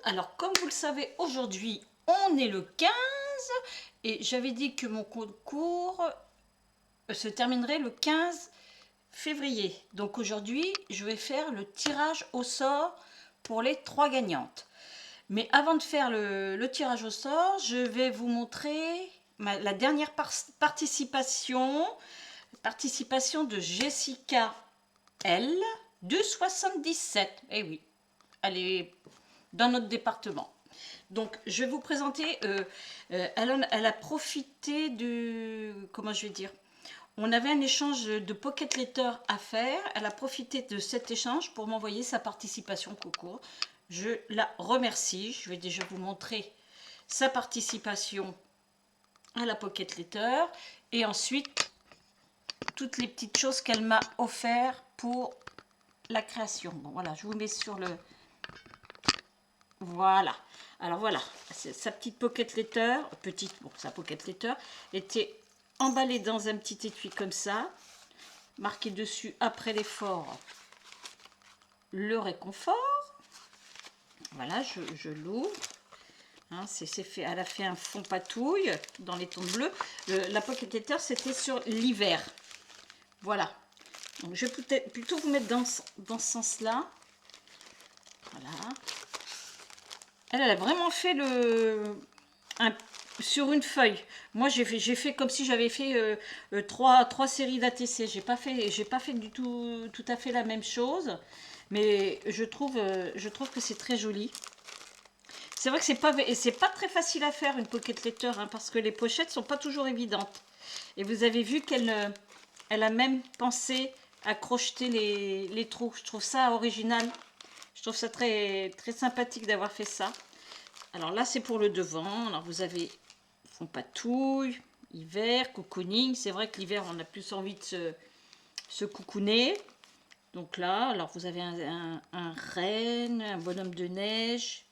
Alors, comme vous le savez, aujourd'hui, on est le 15 et j'avais dit que mon concours se terminerait le 15 février. Donc aujourd'hui, je vais faire le tirage au sort pour les 3 gagnantes. Mais avant de faire le tirage au sort, je vais vous montrer la dernière participation de Jessica L de 77. Eh oui, elle est dans notre département. Donc, je vais vous présenter, elle a profité de, comment je vais dire, on avait un échange de pocket letter à faire, elle a profité de cet échange pour m'envoyer sa participation au concours. Je la remercie, je vais déjà vous montrer sa participation à la pocket letter et ensuite toutes les petites choses qu'elle m'a offert pour la création. Bon, voilà, je vous mets sur le... Voilà. Alors voilà, sa petite pocket letter, sa pocket letter était emballée dans un petit étui comme ça, marqué dessus après l'effort, le réconfort. Voilà, je l'ouvre. Hein, elle a fait un fond patouille dans les tons bleus. La pocket letter, c'était sur l'hiver. Voilà. Donc, je vais peut-être plutôt vous mettre dans ce sens-là. Voilà. Elle a vraiment fait sur une feuille. Moi, j'ai fait comme si j'avais fait trois séries d'ATC. J'ai pas fait du tout à fait la même chose, mais je trouve que c'est très joli. C'est vrai que c'est pas très facile à faire une pocket letter, hein, parce que les pochettes sont pas toujours évidentes. Et vous avez vu qu'elle elle a même pensé à crocheter les trous. Je trouve ça original. Je trouve ça très, très sympathique d'avoir fait ça. Alors là, c'est pour le devant. Alors vous avez fond patouille, hiver, cocooning. C'est vrai que l'hiver, on a plus envie de se coucouner. Donc là, alors vous avez un renne, un bonhomme de neige,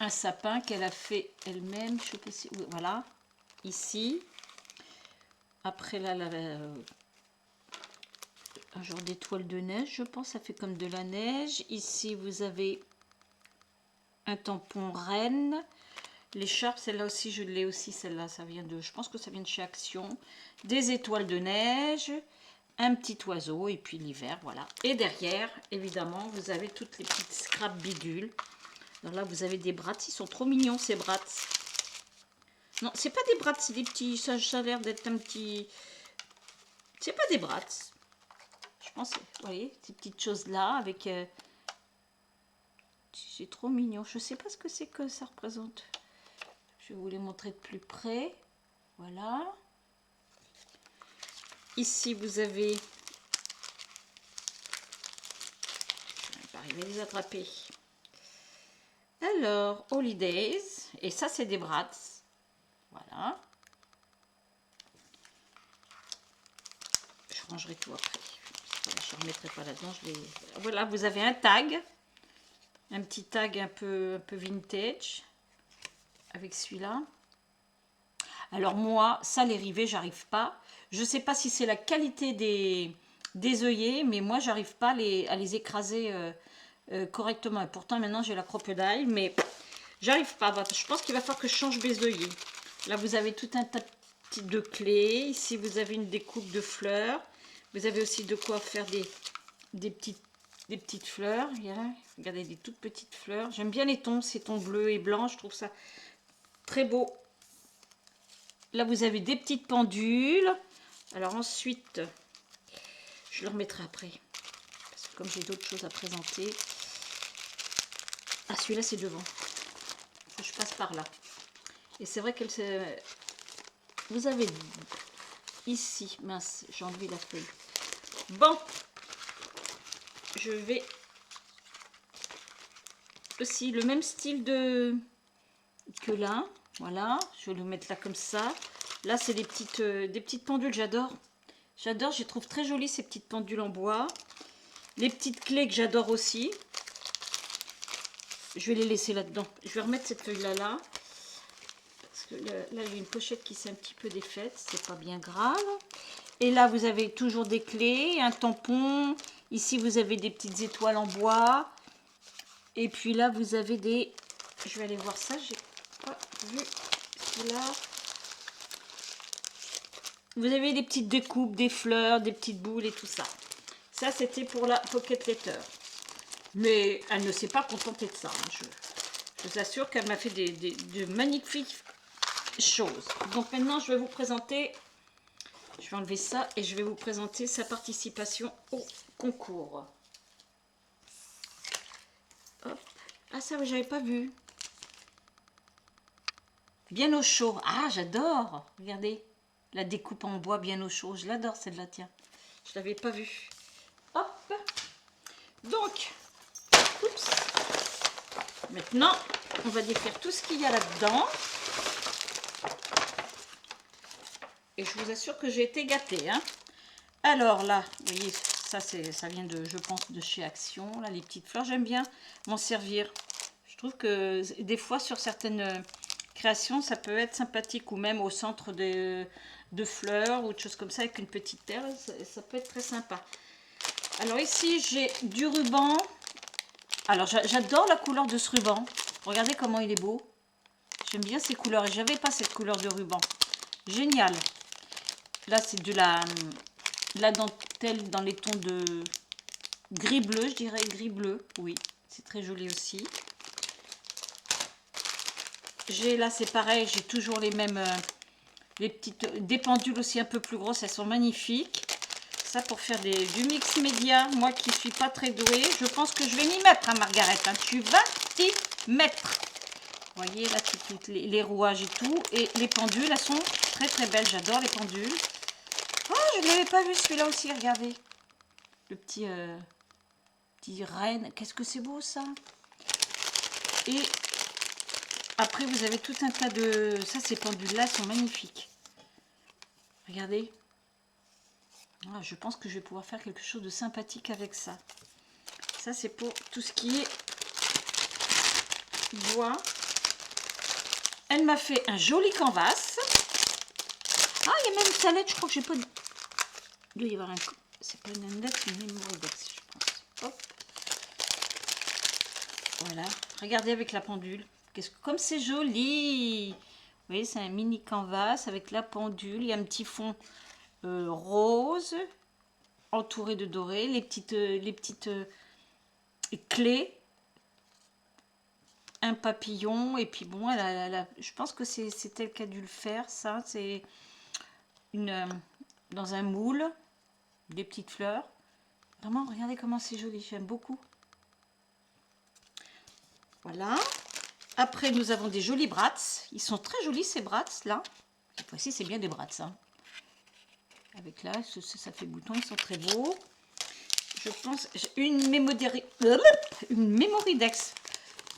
un sapin qu'elle a fait elle-même. Je sais pas si... Voilà, ici. Après là, un genre d'étoile de neige, je pense. Ça fait comme de la neige. Ici, vous avez un tampon reine. L'écharpe, celle-là aussi, je l'ai aussi. Celle-là, ça vient de... Je pense que ça vient de chez Action. Des étoiles de neige. Un petit oiseau. Et puis l'hiver, voilà. Et derrière, évidemment, vous avez toutes les petites scraps bidules. Alors là, vous avez des brats. Ils sont trop mignons, ces brats. Non, c'est pas des brats, c'est des petits... Ça a l'air d'être un petit... C'est pas des brats. Je pense, vous voyez, ces petites choses-là avec... C'est trop mignon. Je sais pas ce que c'est que ça représente. Je vais vous les montrer de plus près. Voilà. Ici, vous avez... Je vais pas arriver à les attraper. Alors, Holidays. Et ça, c'est des brats. Voilà. Je rangerai tout après. Je ne remettrai pas là-dedans. Voilà, vous avez un tag. Un petit tag un peu vintage. Avec celui-là. Alors moi, ça, les rivets, j'arrive pas. Je sais pas si c'est la qualité des œillets, mais moi, j'arrive pas à les écraser correctement. Et pourtant, maintenant, j'ai la crocodile, mais j'arrive pas. Je pense qu'il va falloir que je change mes œillets. Là, vous avez tout un tas de clés. Ici, vous avez une découpe de fleurs. Vous avez aussi de quoi faire des petites fleurs. Regardez, des toutes petites fleurs. J'aime bien les tons, ces tons bleus et blancs. Je trouve ça très beau. Là, vous avez des petites pendules. Alors ensuite, je le remettrai après. Parce que comme j'ai d'autres choses à présenter. Ah, celui-là, c'est devant. Je passe par là. Et c'est vrai qu'elle se... Vous avez ici... Mince, j'ai enlevé la feuille. Bon. Je vais... Aussi, le même style que là. Voilà, je vais le mettre là comme ça. Là, c'est des petites pendules, j'adore. J'adore, je les trouve très jolies, ces petites pendules en bois. Les petites clés que j'adore aussi. Je vais les laisser là-dedans. Je vais remettre cette feuille-là, là. Parce que là, il y a une pochette qui s'est un petit peu défaite. C'est pas bien grave. Et là, vous avez toujours des clés, un tampon. Ici, vous avez des petites étoiles en bois. Et puis là, vous avez des je vais aller voir ça. J'ai pas vu celui-là. Vous avez des petites découpes, des fleurs, des petites boules et tout ça. Ça, c'était pour la Pocket Letter. Mais elle ne s'est pas contentée de ça. Hein. Je vous assure qu'elle m'a fait de magnifiques choses. Donc maintenant, je vais vous présenter... Je vais enlever ça et je vais vous présenter sa participation au concours. Hop. Ah, ça, j'avais pas vu. Bien au chaud. Ah, j'adore. Regardez. La découpe en bois bien au chaud. Je l'adore, celle-là, tiens. Je l'avais pas vue. Hop. Donc, oups. Maintenant, on va défaire tout ce qu'il y a là-dedans. Et je vous assure que j'ai été gâtée. Hein. Alors là, vous voyez, ça vient de, je pense, de chez Action. Là, les petites fleurs, j'aime bien m'en servir. Je trouve que des fois, sur certaines créations, ça peut être sympathique. Ou même au centre de fleurs ou de choses comme ça, avec une petite terre, ça peut être très sympa. Alors ici, j'ai du ruban. Alors, j'adore la couleur de ce ruban. Regardez comment il est beau. J'aime bien ces couleurs. Et j'avais pas cette couleur de ruban. Génial. Là, c'est de la dentelle dans les tons de gris-bleu, je dirais. Gris-bleu, oui. C'est très joli aussi. J'ai là, c'est pareil. J'ai toujours les mêmes... des pendules aussi un peu plus grosses. Elles sont magnifiques. Ça, pour faire du mix média. Moi qui ne suis pas très douée, je pense que je vais m'y mettre, hein, Margaret. Hein. Tu vas t'y mettre. Vous voyez, là, toutes les rouages et tout. Et les pendules, elles sont très, très belles. J'adore les pendules. Oh, je ne l'avais pas vu celui-là aussi, regardez. Le petit renne. Qu'est-ce que c'est beau, ça. Et après, vous avez tout un tas de... Ça, ces pendules-là sont magnifiques. Regardez. Ah, je pense que je vais pouvoir faire quelque chose de sympathique avec ça. Ça, c'est pour tout ce qui est bois. Elle m'a fait un joli canvas. Ah, il y a même une salette, je crois que j'ai pas... Il doit y avoir un... C'est pas une index, c'est une mémoridex, je pense. Hop. Voilà. Regardez avec la pendule. Comme c'est joli. Vous voyez, c'est un mini canvas avec la pendule. Il y a un petit fond rose, entouré de doré. Les petites clés. Un papillon. Et puis bon, je pense que c'est elle qui a dû le faire, ça. C'est dans un moule. Des petites fleurs. Vraiment, regardez comment c'est joli. J'aime beaucoup. Voilà. Après, nous avons des jolis brats. Ils sont très jolis, ces brats, là. Cette fois-ci, c'est bien des brats, hein. Avec là, ça fait bouton. Ils sont très beaux. Je pense... Une mémoridex.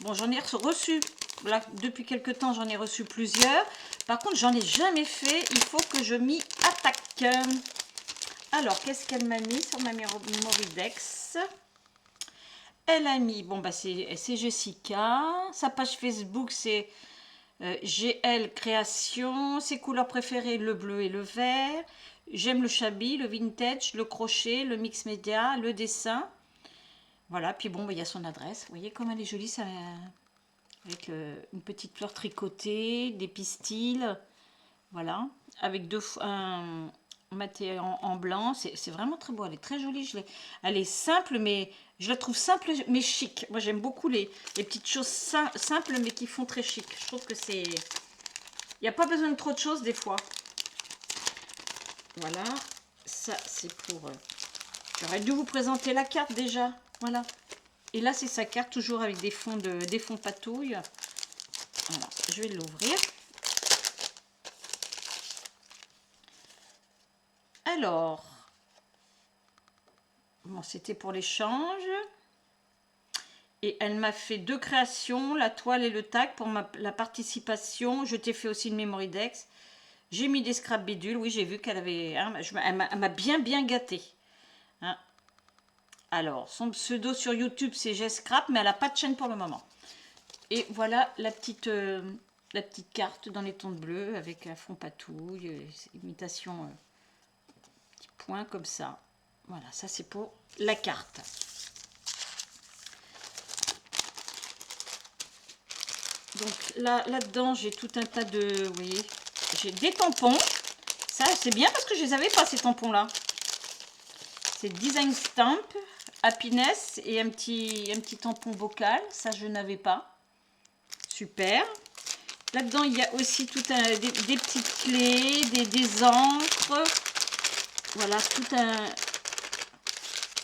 Bon, j'en ai reçu... Là, depuis quelques temps, j'en ai reçu plusieurs. Par contre, j'en ai jamais fait. Il faut que je m'y attaque. Alors, qu'est-ce qu'elle m'a mis sur ma mémoridex? Elle a mis, bon bah c'est Jessica, sa page Facebook c'est GL Création, ses couleurs préférées le bleu et le vert, j'aime le shabby, le vintage, le crochet, le mix média, le dessin. Voilà, puis bon, bah, il y a son adresse, vous voyez comme elle est jolie, ça, avec une petite fleur tricotée, des pistils, voilà, avec un maté en blanc, c'est vraiment très beau, elle est très jolie, elle est simple, mais je la trouve simple mais chic. Moi j'aime beaucoup les petites choses simples mais qui font très chic. Je trouve que c'est... Il n'y a pas besoin de trop de choses des fois. Voilà, ça c'est pour... J'aurais dû vous présenter la carte déjà, voilà. Et là c'est sa carte, toujours avec des fonds patouille. Voilà, je vais l'ouvrir. Alors, bon, c'était pour l'échange. Et elle m'a fait 2 créations, la toile et le tag pour la participation. Je t'ai fait aussi une mémoridex. J'ai mis des scrap bidules. Oui, j'ai vu qu'elle avait... Hein, elle m'a bien gâtée. Hein. Alors, son pseudo sur YouTube, c'est Gscrap, mais elle n'a pas de chaîne pour le moment. Et voilà la petite carte dans les tons de bleu avec un fond patouille, imitation petit point comme ça. Voilà, ça c'est pour la carte. Donc là-dedans, j'ai tout un tas de... Vous voyez, j'ai des tampons. Ça, c'est bien parce que je les avais pas, ces tampons-là. C'est Design Stamp, Happiness et un petit tampon vocal. Ça, je n'avais pas. Super. Là-dedans, il y a aussi tout des petites clés, des encres. Voilà, tout un...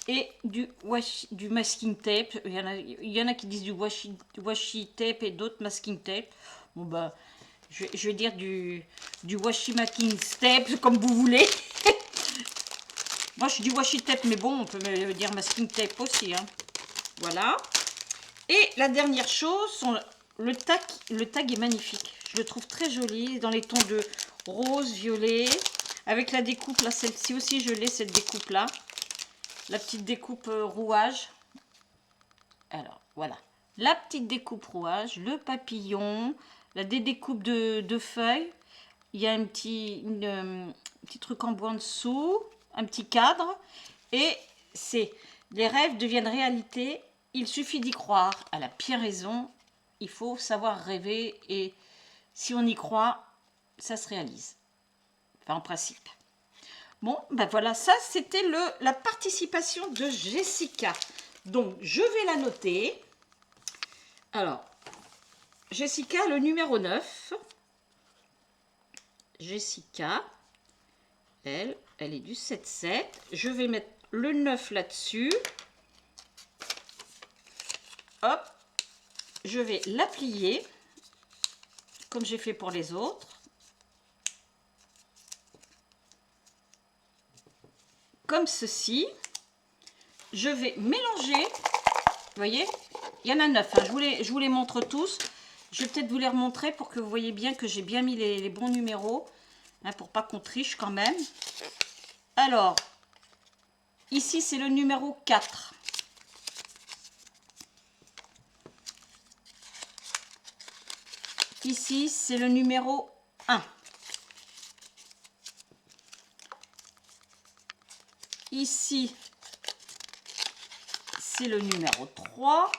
Et du masking tape. Il y en a qui disent du washi tape et d'autres masking tape. Bon, bah, je vais dire du washi masking tape, comme vous voulez. Moi, je dis washi tape, mais bon, on peut me dire masking tape aussi. Hein. Voilà. Et la dernière chose, le tag est magnifique. Je le trouve très joli, dans les tons de rose, violet. Avec la découpe, là, celle-ci aussi, je l'ai, cette découpe-là. La petite découpe rouage. Alors, voilà. La petite découpe rouage, le papillon, la découpe de feuilles. Il y a un petit truc en bois en dessous, un petit cadre. Et c'est les rêves deviennent réalité. Il suffit d'y croire. À la pire raison, il faut savoir rêver. Et si on y croit, ça se réalise. Enfin, en principe. Bon, ben voilà, ça c'était la participation de Jessica. Donc, je vais la noter. Alors, Jessica, le numéro 9. Jessica, elle est du 7-7. Je vais mettre le 9 là-dessus. Hop, je vais la plier, comme j'ai fait pour les autres. Comme ceci. Je vais mélanger. Vous voyez, il y en a 9. Hein. Je vous les montre tous. Je vais peut-être vous les remontrer pour que vous voyez bien que j'ai bien mis les bons numéros. Hein, pour pas qu'on triche quand même. Alors, ici c'est le numéro 4. Ici c'est le numéro 1. Ici, c'est le numéro 3.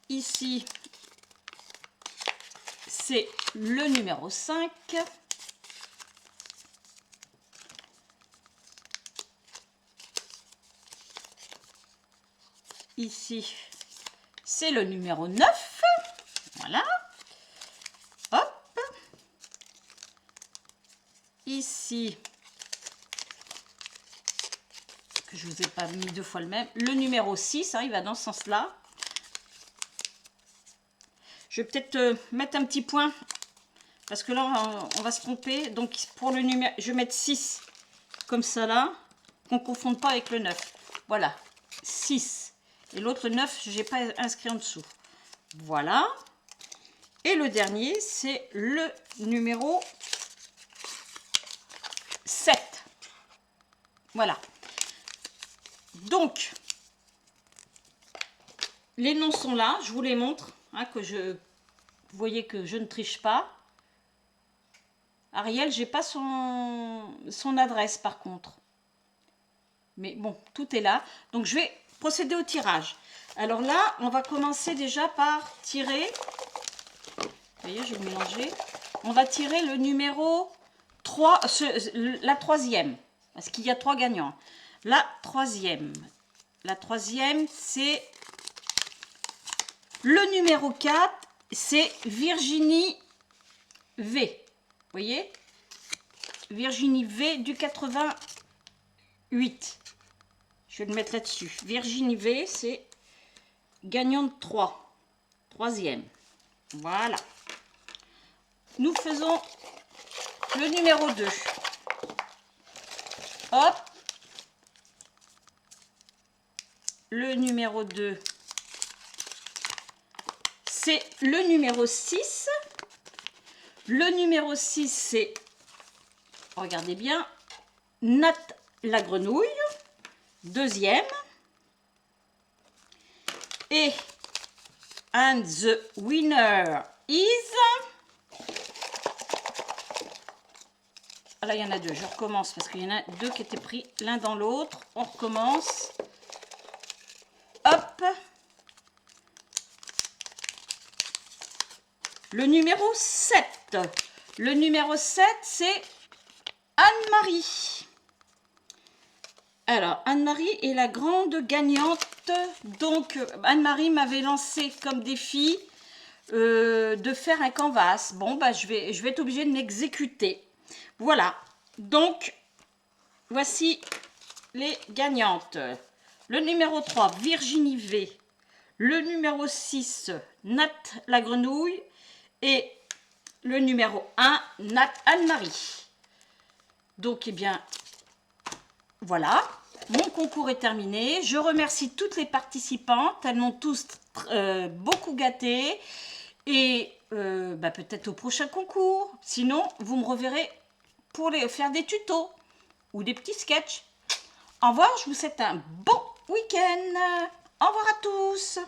Ici, c'est le numéro 5. Ici, c'est le numéro 9. Voilà. Hop. Ici, que je ne vous ai pas mis deux fois le même, le numéro 6, hein, il va dans ce sens-là. Je vais peut-être mettre un petit point, parce que là, on va se tromper. Donc, pour le numéro, je vais mettre 6, comme ça là, qu'on ne confonde pas avec le 9. Voilà, 6. Et l'autre 9, je n'ai pas inscrit en dessous. Voilà. Et le dernier, c'est le numéro 7. Voilà. Donc, les noms sont là. Je vous les montre. Hein, vous voyez que je ne triche pas. Ariel, j'ai pas son adresse par contre. Mais bon, tout est là. Donc, je vais procéder au tirage. Alors là, on va commencer déjà par tirer. Vous voyez, je vais mélanger. On va tirer le numéro 3, la troisième. Parce qu'il y a 3 gagnants. La troisième. La troisième, c'est le numéro 4. C'est Virginie V. Vous voyez? Virginie V du 88. Je vais le mettre là-dessus. Virginie V, c'est gagnant de 3. Troisième. Voilà. Nous faisons le numéro 2. Hop. Le numéro 2. C'est le numéro 6. Le numéro 6, c'est, regardez bien, Nat la grenouille. Deuxième. Et and the winner is... Ah là, il y en a 2. Je recommence parce qu'il y en a 2 qui étaient pris l'un dans l'autre. On recommence. Le numéro 7. Le numéro 7, c'est Anne-Marie. Alors, Anne-Marie est la grande gagnante. Donc, Anne-Marie m'avait lancé comme défi de faire un canvas. Bon, bah, je vais être obligée de m'exécuter. Voilà. Donc, voici les gagnantes. Le numéro 3, Virginie V. Le numéro 6, Nat la grenouille. Et le numéro 1, Nat Anne-Marie. Donc, eh bien, voilà. Mon concours est terminé. Je remercie toutes les participantes. Elles m'ont tous beaucoup gâtée. Et bah, peut-être au prochain concours. Sinon, vous me reverrez pour faire des tutos ou des petits sketchs. Au revoir, je vous souhaite un bon week-end. Au revoir à tous.